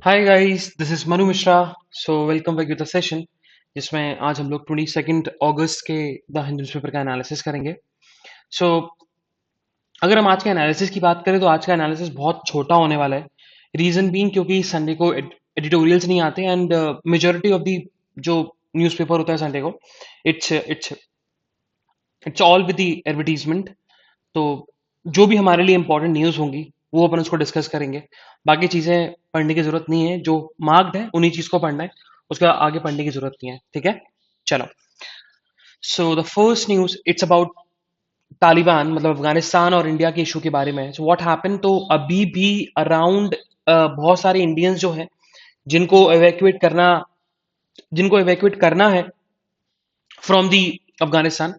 Hi guys, this is Manu Mishra. So welcome back to the session जिसमें आज हम लोग 22 अगस्त के द हिंदू न्यूज़पेपर का एनालिसिस करेंगे। सो अगर हम आज के एनालिसिस की बात करें तो आज का एनालिसिस बहुत छोटा होने वाला है। रीजन बीइंग क्योंकि संडे को एडिटोरियल्स नहीं आते एंड मेजोरिटी ऑफ द जो न्यूज़पेपर होता है संडे को it's it's it's all with the advertisement. तो जो भी हमारे लिए इंपॉर्टेंट न्यूज़ होंगी वो अपन उसको डिस्कस करेंगे। बाकी चीज़ें पढ़ने की ज़रूरत नहीं है, जो मार्क्ड है उन्हीं चीज़ को पढ़ना है, उसका आगे पढ़ने की ज़रूरत नहीं है। ठीक है, चलो। So the first news it's about Taliban, मतलब अफगानिस्तान और इंडिया के इशू के बारे में। सो व्हाट हैपन, तो अभी भी अराउंड बहुत सारे इंडियंस जो हैं जिनको एवैक्यूएट करना जिनको एवैक्यूएट करना है फ्रॉम दी अफगानिस्तान।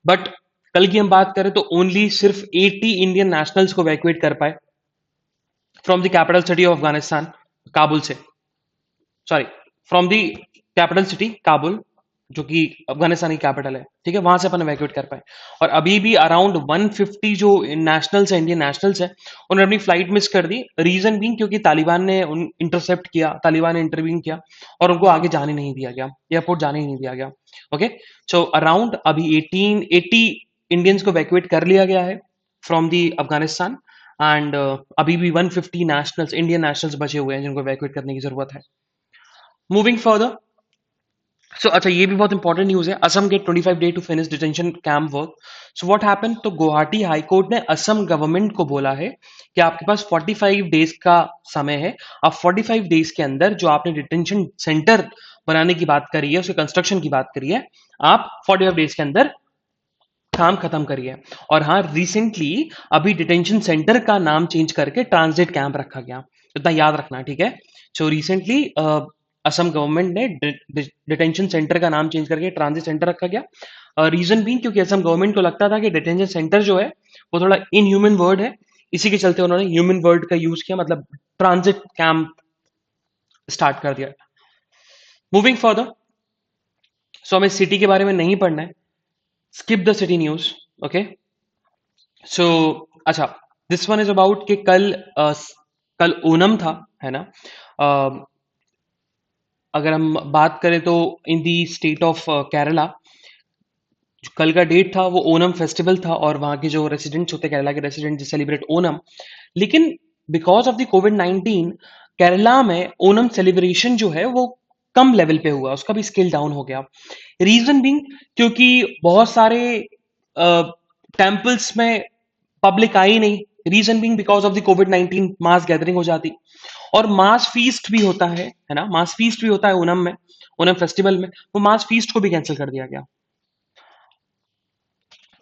बट कल की हम बात करें तो ओनली सिर्फ 80 इंडियन नेशनल्स को वैक्यूएट कर पाए from the capital city of Afghanistan, Kabul से। Sorry, from the capital city Kabul, जो कि अफगानिस्तान की कैपिटल है। ठीक है, वहां से अपन वैक्यूएट कर पाए। और अभी भी अराउंड 150 जो नेशनल्स है, इंडियन नेशनल्स है, उन्होंने अपनी फ्लाइट मिस कर दी। रीजन बीइंग क्योंकि तालिबान ने इंटरसेप्ट किया, तालिबान ने इंटरव्यून किया और उनको आगे जाने नहीं दिया गया, एयरपोर्ट जाने ही नहीं दिया गया। ओके, सो अराउंड अभी 80 इंडियंस को वैक्यूएट कर लिया गया है फ्रॉम दी अफगानिस्तान। एंड अभी भी 150 नेशनल्स, इंडियन नेशनल्स बचे हुए हैं जिनको वैक्यूएट करने की जरूरत है। मूविंग फर्दर, सो अच्छा, ये भी बहुत इंपॉर्टेंट न्यूज है। Assam get 25 day to finish detention camp work. So what happen, तो गुवाहाटी हाई कोर्ट ने असम गवर्नमेंट को बोला है कि आपके पास 45 डेज का समय है। आप 45 डेज के अंदर जो आपने डिटेंशन सेंटर बनाने की बात करी है, उसके कंस्ट्रक्शन की बात करी है, आप 45 डेज के अंदर काम खत्म करिए। और हाँ, रिसेंटली अभी डिटेंशन सेंटर का नाम चेंज करके ट्रांजिट कैंप रखा गया, इतना याद रखना। ठीक है, सो रिसेंटली असम गवर्नमेंट ने डिटेंशन सेंटर का नाम चेंज करके ट्रांजिट सेंटर रखा गया। रीजन भी क्योंकि असम गवर्नमेंट को लगता था कि डिटेंशन सेंटर जो है वो थोड़ा इनह्यूमन वर्ड है, इसी के चलते उन्होंने ह्यूमन वर्ड का यूज किया, मतलब ट्रांजिट कैंप स्टार्ट कर दिया। मूविंग फर्दर, सो हमें सिटी के बारे में नहीं पढ़ना है, skip the city news. Okay, so अच्छा, दिस वन इज अबाउट कि कल ओनम था, है ना। अ, अगर हम बात करें तो इन दी स्टेट ऑफ केरला, जो कल का डेट था वो ओनम फेस्टिवल था और वहाँ के जो रेसिडेंट्स होते हैं, केरला के रेसिडेंट सेलिब्रेट ओनम। लेकिन because of the Covid 19 Kerala में ओनम सेलिब्रेशन जो है वो कम लेवल पे हुआ, उसका भी स्केल डाउन हो गया। रीजन बीइंग क्योंकि बहुत सारे टेम्पल्स में पब्लिक आई नहीं। Reason being because of the Covid 19 mass gathering हो जाती, और मास फीस्ट भी होता है ना, मास फीस्ट भी होता है ओनम में, ओनम फेस्टिवल में। वो मास फीस्ट को भी कैंसिल कर दिया गया।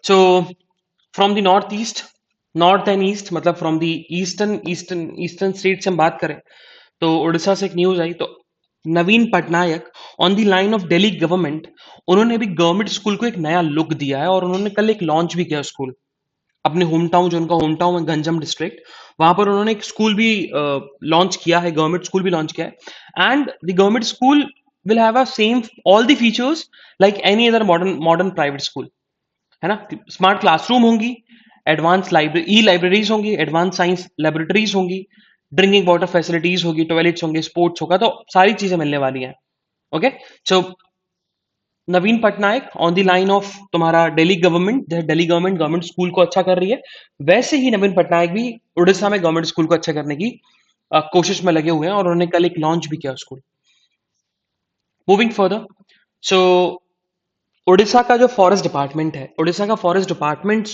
सो from the north east, north and east, मतलब फ्रॉम द ईस्टर्न स्टेट से हम बात करें तो उड़ीसा से एक न्यूज आई। तो Naveen Patnaik on the line of Delhi government, उन्होंने भी गवर्नमेंट स्कूल को एक नया लुक दिया है और उन्होंने कल एक लॉन्च भी किया स्कूल अपने होम टाउन, जो उनका होम टाउन है गंजम डिस्ट्रिक्ट, वहां पर उन्होंने एक स्कूल भी लॉन्च किया है, गवर्नमेंट स्कूल भी लॉन्च किया है। And the government school will have a same all the features like any other modern modern private school, है ना। स्मार्ट क्लासरूम होंगी, एडवांस लाइब्रेरी, ई लाइब्रेरीज होंगी, एडवांस साइंस लेबोरेटरीज होंगी, ड्रिंकिंग वाटर फैसिलिटीज होगी, toilets होंगे, sports होगा, तो सारी चीजें मिलने वाली हैं। Okay, so Naveen Patnaik on the line of तुम्हारा Delhi government, Delhi government government school को अच्छा कर रही है, वैसे ही नवीन पटनायक भी उड़ीसा में गवर्नमेंट स्कूल को अच्छा करने की कोशिश में लगे हुए हैं और उन्होंने कल एक लॉन्च भी किया स्कूल। मूविंग फर्दर, सो उड़ीसा का जो फॉरेस्ट डिपार्टमेंट है, उड़ीसा का फॉरेस्ट डिपार्टमेंट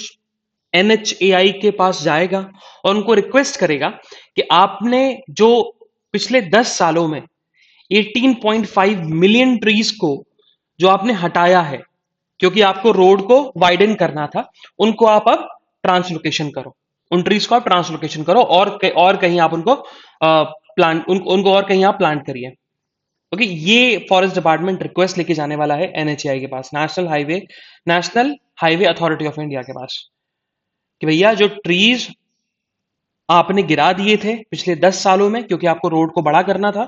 एनएचएआई के पास जाएगा और उनको रिक्वेस्ट करेगा कि आपने जो पिछले 10 सालों में 18.5 मिलियन ट्रीज को जो आपने हटाया है, क्योंकि आपको रोड को वाइडन करना था, उनको आप अब ट्रांसलोकेशन करो, उन ट्रीज को आप ट्रांसलोकेशन करो और कहीं आप उनको उनको और कहीं आप प्लांट करिए। ओके, ये फॉरेस्ट डिपार्टमेंट रिक्वेस्ट लेके जाने वाला है एनएचएआई के पास, national highway authority of India के पास, कि भैया जो ट्रीज आपने गिरा दिए थे पिछले 10 सालों में क्योंकि आपको रोड को बड़ा करना था,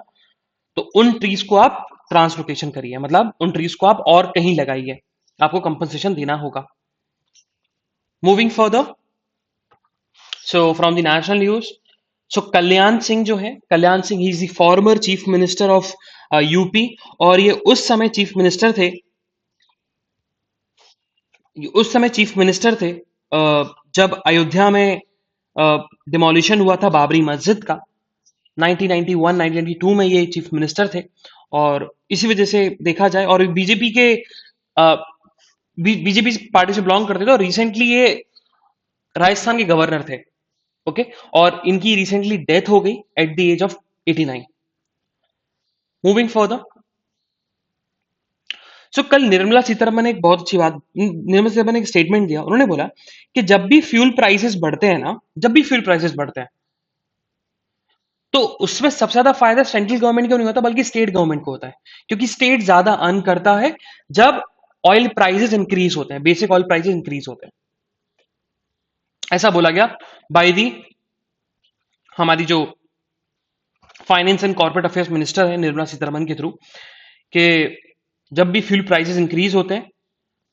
तो उन ट्रीज को आप ट्रांसलोकेशन करिए, मतलब उन ट्रीज को आप और कहीं लगाइए, आपको कंपनसेशन देना होगा। Moving further, so from the national news, so Kalyan Singh जो है, Kalyan Singh he is the former chief minister of UP, और ये उस समय चीफ मिनिस्टर थे, उस समय चीफ मिनिस्टर थे जब अयोध्या में डिमोलिशन हुआ था बाबरी मस्जिद का। 1991 1992 में ये चीफ मिनिस्टर थे, और इसी वजह से देखा जाए, और बीजेपी के बीजेपी पार्टी से बिलोंग करते थे, और रिसेंटली ये राजस्थान के गवर्नर थे। ओके, और इनकी रिसेंटली डेथ हो गई at the age of 89। Moving further, so कल निर्मला सीतारमन ने एक बहुत अच्छी बात, निर्मला सीतारमन ने एक स्टेटमेंट दिया। उन्होंने बोला कि जब भी फ्यूल प्राइसेस बढ़ते हैं ना, जब भी फ्यूल प्राइसेस बढ़ते हैं, तो उसमें सबसे ज्यादा फायदा सेंट्रल गवर्नमेंट को नहीं होता, बल्कि स्टेट गवर्नमेंट को होता है, क्योंकि स्टेट ज्यादा अर्न करता है जब ऑयल प्राइसेस इंक्रीज होते हैं, बेसिक ऑयल प्राइसेस इंक्रीज होते हैं। ऐसा बोला गया बाय दी हमारी जो finance and corporate affairs minister है निर्मला सीतारमन के थ्रू, कि जब भी फ्यूल प्राइसेस इंक्रीज होते हैं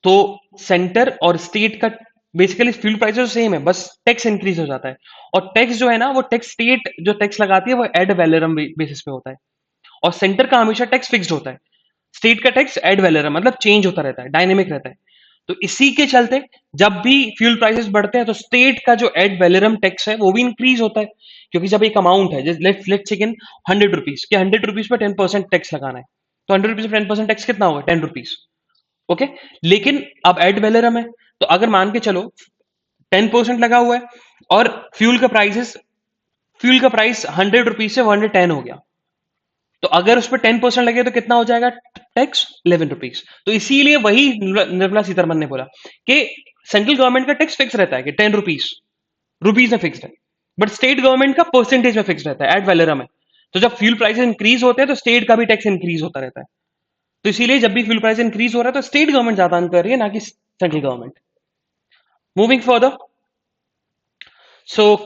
तो सेंटर और स्टेट का, बेसिकली फ्यूल प्राइसेस सेम है, बस टैक्स इंक्रीज हो जाता है। और टैक्स जो है ना, वो टैक्स स्टेट जो टैक्स लगाती है वो एड वैलोरम बेसिस पे होता है, और सेंटर का हमेशा टैक्स फिक्स्ड होता है। स्टेट का टैक्स एड वैलोरम मतलब चेंज होता रहता है, डायनेमिक रहता है। तो इसी के चलते जब भी फ्यूल प्राइसेस बढ़ते हैं तो स्टेट का जो एड वैलोरम टैक्स है वो भी इंक्रीज होता है, क्योंकि जब एक अमाउंट है, जैसे लेट्स सेकंड 100 रुपीज, क्या 100 रुपीज पे 10% टैक्स लगाना है, तो 100 रुपीज पे 10% टैक्स कितना होगा, 10 रुपीज। ओके, लेकिन अब एड वैलोरम है, तो अगर मान के चलो 10% लगा हुआ है, और फ्यूल का प्राइस 100 रुपीज से 110 हो गया, तो अगर उस पर 10% लगे तो कितना हो जाएगा टैक्स, 11 रुपीज। तो इसीलिए वही निर्मला सीतारमन ने बोला कि सेंट्रल गवर्नमेंट का टैक्स फिक्स रहता है कि 10 रुपीज, रुपीज में फिक्स है, बट स्टेट गवर्नमेंट का परसेंटेज में फिक्स रहता है, एड वैलोरम है। तो जब फ्यूल प्राइसेस इंक्रीज होते हैं तो स्टेट का भी टैक्स इंक्रीज होता रहता है। तो इसीलिए जब भी फ्यूल प्राइस इंक्रीज हो रहा है तो स्टेट गवर्नमेंट ज्यादा अर्न कर रही है, ना कि सेंट्रल गवर्नमेंट। मूविंग फर्दर,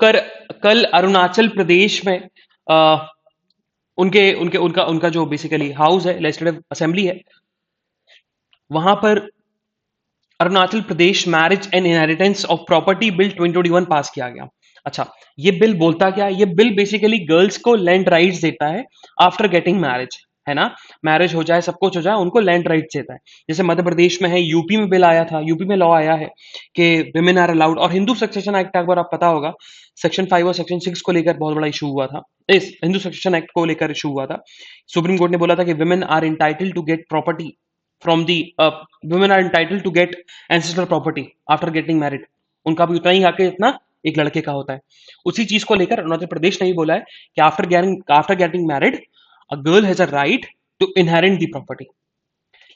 कर कल अरुणाचल प्रदेश में आ, उनके उनके उनका उनका जो बेसिकली हाउस है, लेजिस्लेटिव असेंबली है, वहां पर Arunachal Pradesh marriage and inheritance of property bill 2021 pass किया गया। अच्छा, ये बिल बोलता क्या है? ये बिल बेसिकली गर्ल्स को लैंड राइट्स देता है आफ्टर गेटिंग मैरिज, है ना। मैरिज हो जाए, सब कुछ हो जाए, उनको लैंड राइट्स देता है। जैसे मध्य प्रदेश में है, यूपी में बिल आया था, यूपी में लॉ आया है कि विमेन आर अलाउड, और हिंदू सक्सेशन एक्ट अगर आप पता होगा, सेक्शन 5 और सेक्शन 6 को लेकर बहुत बड़ा इशू हुआ था, इस हिंदू सक्सेशन एक्ट को लेकर इशू हुआ था। सुप्रीम कोर्ट ने बोला था कि women are entitled to get property from the, women are entitled to get ancestral property after getting married, उनका भी उतना ही हक है जितना एक लड़के का होता है। उसी चीज को लेकर अरुणाचल प्रदेश ने भी बोला है कि after getting married a girl has a right to inherit the property.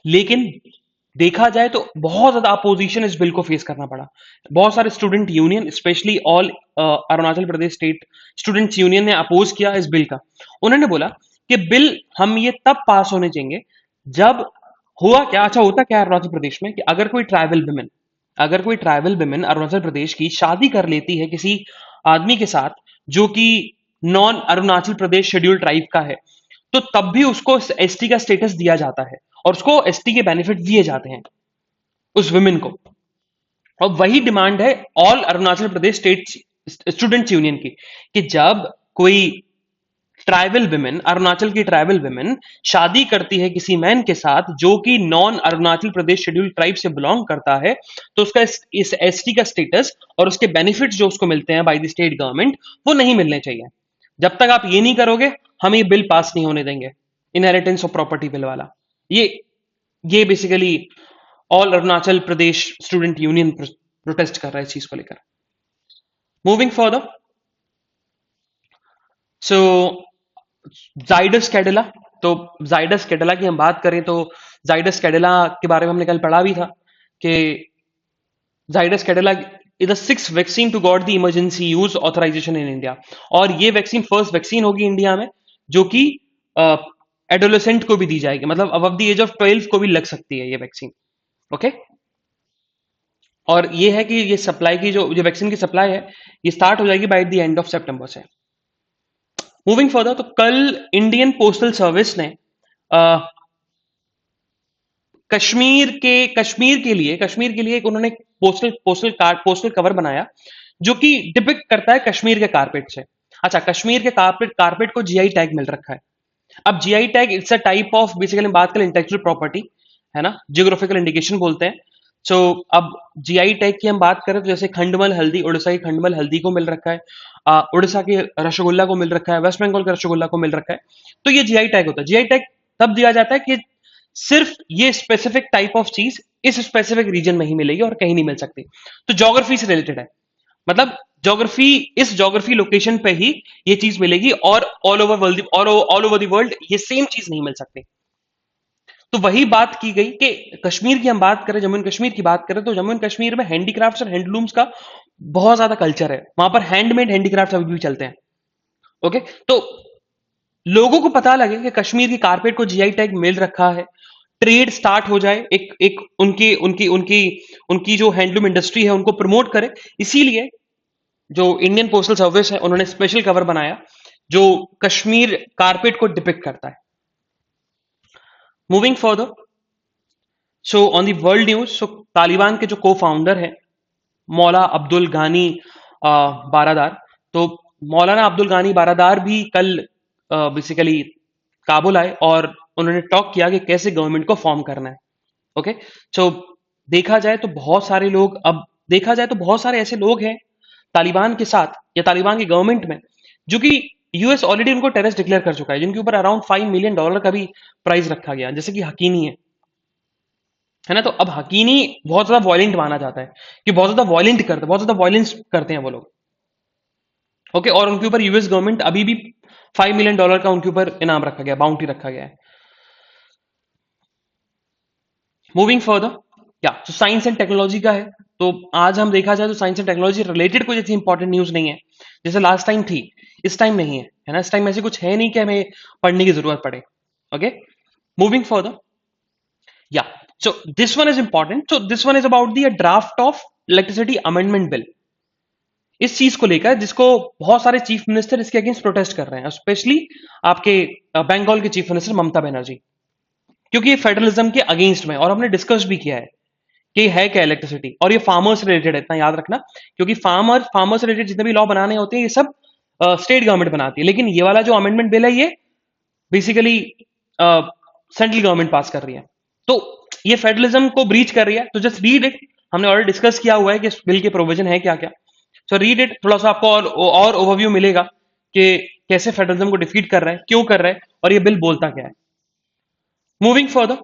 लेकिन देखा जाए तो बहुत ज्यादा अपोजिशन इस बिल को फेस करना पड़ा। बहुत सारे student union, specially all Arunachal Pradesh state students union ने अपोज किया इस बिल का। उन्होंने बोला कि बिल हम ये तब पास होने चाहिए जब, हुआ क्या, अच्छा होता क्या है अरुणाचल प्रदेश में, कि अगर कोई ट्राइबल विमेन अरुणाचल प्रदेश की शादी कर लेती है किसी आदमी के साथ जो कि non Arunachal Pradesh schedule tribe का है, तो तब भी उसको एसटी का स्टेटस दिया जाता है, और उसको एसटी के बेनिफिट दिए जाते हैं उस विमेन को। और वही डिमांड है all Arunachal Pradesh state students union की, कि जब कोई ट्राइबल विमेन, अरुणाचल की ट्राइबल विमेन शादी करती है किसी मैन के साथ जो कि non Arunachal Pradesh schedule tribe से बिलोंग करता है, तो उसका इस एसटी का स्टेटस और उसके बेनिफिट्स जो उसको मिलते हैं बाय द स्टेट गवर्नमेंट, वो नहीं मिलने चाहिए। जब तक आप ये नहीं करोगे, हम ये बिल पास नहीं होने देंगे, इनहेरिटेंस ऑफ प्रॉपर्टी बिल वाला। ये ये बेसिकली ऑल अरुणाचल प्रदेश स्टूडेंट यूनियन प्रोटेस्ट कर रहा है इस चीज को लेकर। मूविंग फॉरदर, सो जाइडस कैडिला, तो जाइडस कैडिला की हम बात करें तो जाइडस कैडिला के बारे में हमने कल पढ़ा भी था कि Zydus Cadila is the 6th vaccine to got the emergency use authorization in India, और ये वैक्सीन फर्स्ट वैक्सीन होगी इंडिया में जो कि एडोलेसेंट को भी दी जाएगी, मतलब अबव द एज ऑफ 12 को भी लग सकती है ये वैक्सीन। ओके, और ये है कि ये सप्लाई की जो वैक्सीन की सप्लाई है, ये स्टार्ट हो जाएगी बाय द एंड ऑफ सितंबर से। मूविंग फर्दर, तो कल इंडियन पोस्टल सर्विस ने कश्मीर के लिए एक उन्होंने पोस्टल कवर बनाया जो कि डिपिक्ट करता है कश्मीर के कारपेट से। अच्छा, कश्मीर के कारपेट कारपेट को जीआई टैग मिल रखा है। अब GI tag it's a type of, basically बात करें इंटेलेक्चुअल प्रॉपर्टी, है ना, जियोग्राफिकल इंडिकेशन बोलते हैं। सो अब जीआई टैग की हम बात करें तो जैसे खंडमल हल्दी, उड़ीसा की खंडमल हल्दी को मिल रखा है, उड़ीसा के रसगुल्ला को मिल रखा है, वेस्ट बंगाल के रसगुल्ला को मिल रखा है। तो ये जीआई टैग होता है। जीआई टैग तब दिया जाता है कि सिर्फ ये स्पेसिफिक टाइप ऑफ चीज इस स्पेसिफिक रीजन में ही मिलेगी और कहीं नहीं मिल सकती। तो ज्योग्राफी से रिलेटेड है, मतलब ज्योग्राफी, इस ज्योग्राफी लोकेशन पे ही ये चीज मिलेगी और ऑल ओवर द वर्ल्ड ये सेम चीज नहीं मिल सकती। तो वही बात की गई कि कश्मीर की हम बात करें, जम्मू एंड कश्मीर की बात करें, तो जम्मू एंड कश्मीर में हैंडीक्राफ्ट्स और हैंडलूम्स का बहुत ज्यादा कल्चर है। वहां पर हैंडमेड हैंडीक्राफ्ट्स अभी भी चलते हैं। ओके, तो लोगों को पता लगे कि कश्मीर की कारपेट को जीआई टैग मिल रखा है, ट्रेड स्टार्ट हो जाए, एक एक उनकी उनकी उनकी उनकी जो हैंडलूम इंडस्ट्री है उनको प्रमोट करे। इसीलिए जो इंडियन पोस्टल सर्विस है उन्होंने स्पेशल कवर बनाया जो कश्मीर कारपेट को डिपिक्ट करता है। Moving further, so on the world news, so Taliban के जो को फाउंडर है मौला अब्दुल गानी बारादार, तो मौलाना अब्दुल गानी बारादार भी कल बेसिकली काबुल आए और उन्होंने टॉक किया कि कैसे गवर्नमेंट को फॉर्म करना है। ओके, सो देखा जाए तो बहुत सारे लोग, अब देखा जाए तो बहुत सारे ऐसे लोग हैं तालिबान के साथ या तालिबान की गवर्नमेंट में जो कि यूएस ऑलरेडी उनको टेररिस्ट डिक्लेयर कर चुका है, जिनके ऊपर अराउंड $5 मिलियन का भी प्राइस रखा गया, जैसे कि हकीनी है ना। तो अब हकीनी बहुत ज्यादा वॉयलेंट माना जाता है कि बहुत ज्यादा वॉयलेंट करते, बहुत ज्यादा वॉयलेंस करते हैं वो लोग। ओके, और उनके ऊपर यूएस गवर्नमेंट अभी भी $5 मिलियन का उनके ऊपर इनाम रखा गया, बाउंटी रखा गया है। मूविंग फर्दर, या तो साइंस एंड टेक्नोलॉजी का है, तो आज हम देखा जाए तो साइंस एंड टेक्नोलॉजी रिलेटेड कोई ऐसी इंपॉर्टेंट न्यूज नहीं है जैसे लास्ट टाइम थी। इस टाइम नहीं है ना, इस टाइम ऐसे कुछ है नहीं कि हमें पढ़ने की जरूरत पड़े। ओके, मूविंग फर्दर, या so this one is important, so this one is about the draft of electricity amendment bill. इस चीज को लेकर जिसको बहुत सारे चीफ मिनिस्टर इसके अगेंस्ट प्रोटेस्ट कर रहे हैं, स्पेशली आपके बंगाल के चीफ मिनिस्टर ममता बनर्जी, क्योंकि ये फेडरलिज्म के अगेंस्ट में, और हमने डिस्कस भी किया है कि है क्या इलेक्ट्रिसिटी, और ये फार्मर्स रिलेटेड है, इतना याद रखना, क्योंकि फार्मर्स रिलेटेड जितने भी लॉ बनाने होते हैं ये सब स्टेट गवर्नमेंट बनाती है, लेकिन ये वाला जो अमेंडमेंट बिल है ये बेसिकली सेंट्रल गवर्नमेंट पास कर रही है। तो ये फेडरलिज्म को ब्रीच कर रही है, तो जस्ट रीड इट। हमने ऑलरेडी डिस्कस किया हुआ है कि इस बिल के प्रोविजन है क्या क्या। सो रीड इट, थोड़ा सा आपको और ओवरव्यू मिलेगा कि कैसे फेडरलिज्म को डिफीट कर रहा है, क्यों कर रहा है, और ये बिल बोलता क्या है। Moving further,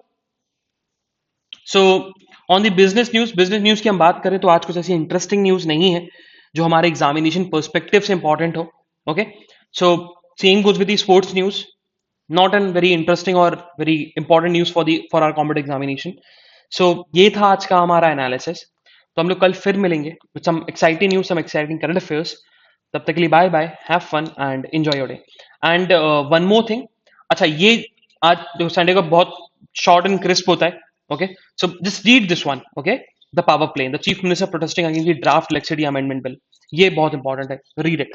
so on the business news की हम बात करें तो आज कुछ ऐसी इंटरेस्टिंग न्यूज नहीं है जो हमारे एग्जामिनेशन पर्सपेक्टिव से इंपॉर्टेंट हो। Okay, so same goes with the sports news, not an very interesting और very important news for our competitive examination. So ये था आज का हमारा एनालिसिस। तो हम लोग कल फिर मिलेंगे with some exciting news, some exciting current affairs. तब तक के लिए bye bye, have fun and enjoy your day. And one more thing, अच्छा ये आज जो संडे का बहुत शॉर्ट एंड क्रिस्प होता है। Okay, so just read this one. Okay, the power plane, the chief minister protesting against the draft electricity amendment bill, ये बहुत इंपॉर्टेंट है, read it.